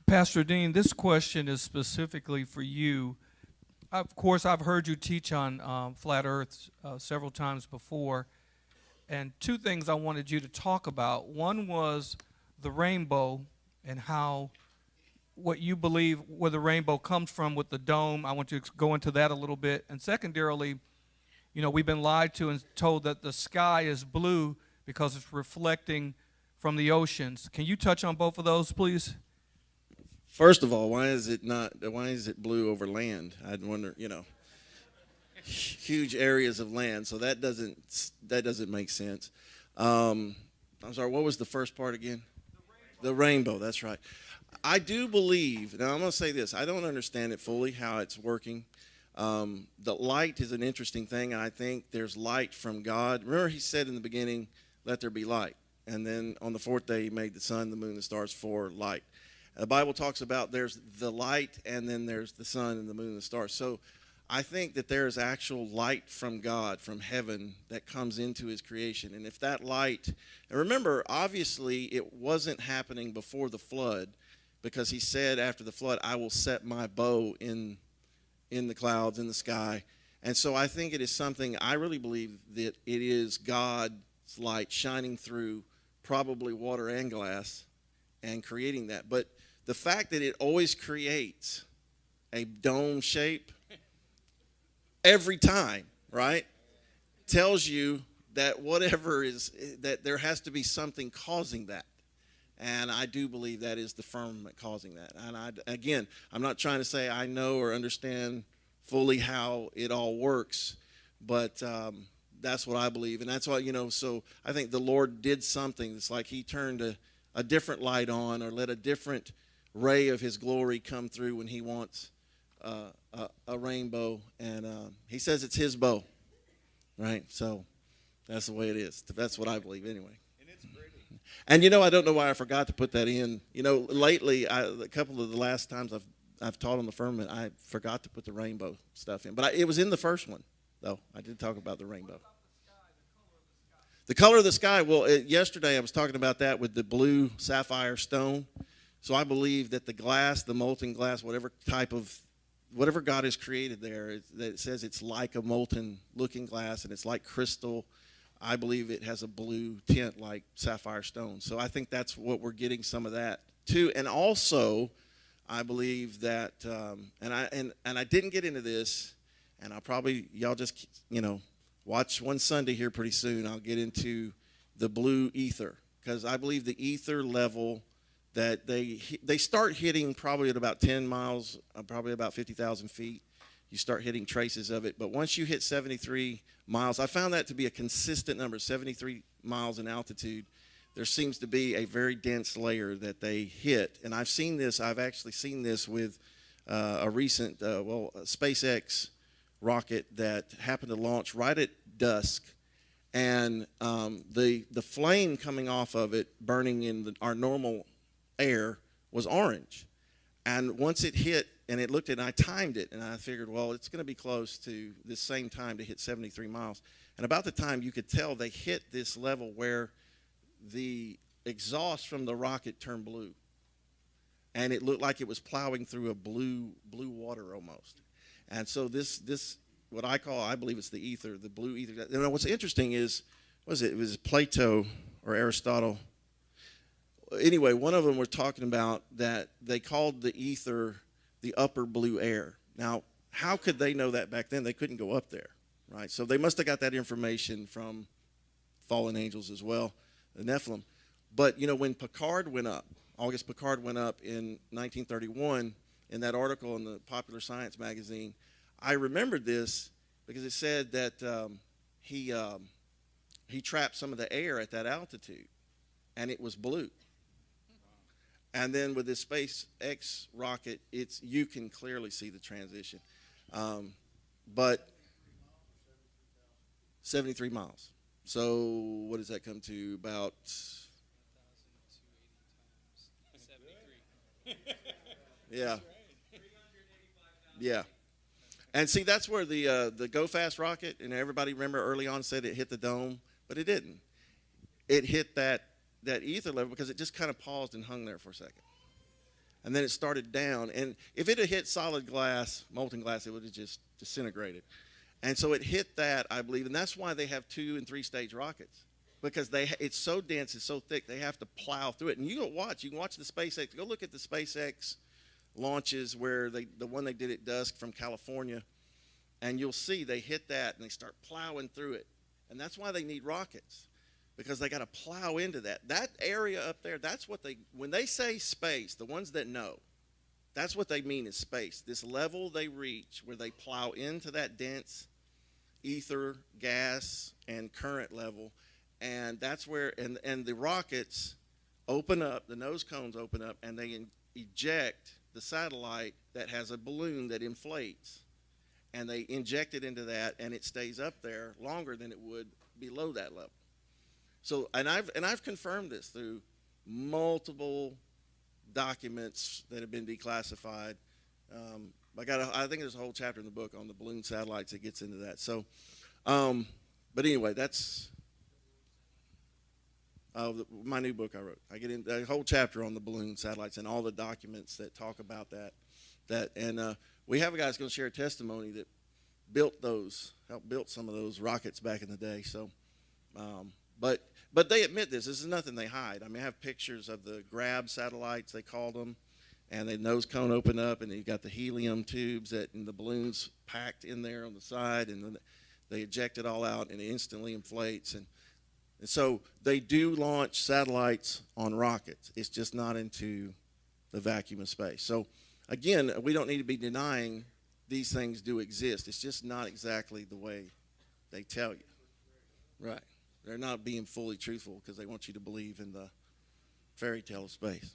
Pastor Dean, this question is specifically for you. Of course, I've heard you teach on flat Earth several times before, and two things I wanted you to talk about. One was the rainbow and how what you believe where the rainbow comes from with the dome. I want you to go into that a little bit. And secondarily, we've been lied to and told that the sky is blue because it's reflecting from the oceans. Can you touch on both of those, please? First of all, why is it not? Why is it blue over land? I'd wonder. Huge areas of land, so that doesn't make sense. I'm sorry. What was the first part again? The rainbow. That's right. I do believe. Now I'm going to say this. I don't understand it fully how it's working. The light is an interesting thing, and I think there's light from God. Remember, He said in the beginning, "Let there be light," and then on the fourth day, He made the sun, the moon, the stars for light. The Bible talks about there's the light, and then there's the sun and the moon and the stars. So I think that there is actual light from God, from heaven, that comes into His creation. And if that light, and remember, obviously it wasn't happening before the flood, because He said after the flood, "I will set my bow in the clouds, in the sky." And so I think it is something, I really believe that it is God's light shining through probably water and glass and creating that. But the fact that it always creates a dome shape every time, right, tells you that whatever is, that there has to be something causing that. And I do believe that is the firmament causing that. And again, I'm not trying to say I know or understand fully how it all works, but that's what I believe. And that's why, so I think the Lord did something. It's like He turned a different light on, or let a different ray of His glory come through when He wants a rainbow. And He says it's His bow, right? So that's the way it is. That's what I believe anyway. And it's pretty. And I don't know why I forgot to put that in. Lately, a couple of the last times I've taught on the firmament, I forgot to put the rainbow stuff in. But it was in the first one, though. I did talk about the rainbow. The color of the sky, well, yesterday I was talking about that with the blue sapphire stone. So I believe that the glass, the molten glass, whatever God has created there, that it says it's like a molten looking glass and it's like crystal. I believe it has a blue tint like sapphire stone. So I think that's what we're getting some of that too. And also, I believe that, and I didn't get into this, and I'll probably, y'all just, watch one Sunday here pretty soon. I'll get into the blue ether, because I believe the ether level that they start hitting probably at about 10 miles, probably about 50,000 feet. You start hitting traces of it. But once you hit 73 miles, I found that to be a consistent number, 73 miles in altitude. There seems to be a very dense layer that they hit. And I've actually seen this with a recent, SpaceX rocket that happened to launch right at dusk. And the flame coming off of it, burning in our normal air, was orange. And once it hit, and it looked at it, and I timed it, and I figured, well, it's going to be close to this same time to hit 73 miles. And about the time you could tell they hit this level where the exhaust from the rocket turned blue. And it looked like it was plowing through a blue water almost. And so this what I believe it's the ether, the blue ether. What's interesting is, it was Plato or Aristotle. Anyway, one of them were talking about that they called the ether the upper blue air. Now, how could they know that back then? They couldn't go up there, right? So they must have got that information from fallen angels as well, the Nephilim. But, when Auguste Piccard went up in 1931, in that article in the Popular Science magazine, I remembered this because it said that he trapped some of the air at that altitude, and it was blue. And then with this SpaceX rocket, you can clearly see the transition. But 73 miles. So what does that come to? About 73. Yeah. Yeah. And see, that's where the Go Fast rocket, and everybody remember early on said it hit the dome, but it didn't. It hit that ether level because it just kind of paused and hung there for a second. and then it started down. And if it had hit solid glass, molten glass, it would have just disintegrated. And so it hit that, I believe, and that's why they have 2- and 3-stage rockets, because it's so dense, it's so thick, they have to plow through it. And you can watch the SpaceX. Go look at the SpaceX launches where the one they did at dusk from California, and you'll see they hit that and they start plowing through it. And that's why they need rockets, because they got to plow into that. That area up there, that's what when they say space, the ones that know, that's what they mean is space. This level they reach where they plow into that dense ether, gas, and current level, and that's where, and the rockets open up, the nose cones open up, and they eject the satellite that has a balloon that inflates, and they inject it into that, and it stays up there longer than it would below that level. So, and I've confirmed this through multiple documents that have been declassified. I think there's a whole chapter in the book on the balloon satellites that gets into that. So, but anyway, that's my new book I wrote. I get in a whole chapter on the balloon satellites and all the documents that talk about that. And we have a guy that's going to share a testimony that helped build some of those rockets back in the day. So, but they admit this. This is nothing they hide. I mean, I have pictures of the grab satellites, they called them. And the nose cone open up, and you've got the helium tubes and the balloons packed in there on the side, and then they eject it all out, and it instantly inflates. And so they do launch satellites on rockets. It's just not into the vacuum of space. So, again, we don't need to be denying these things do exist. It's just not exactly the way they tell you. Right. They're not being fully truthful because they want you to believe in the fairy tale of space.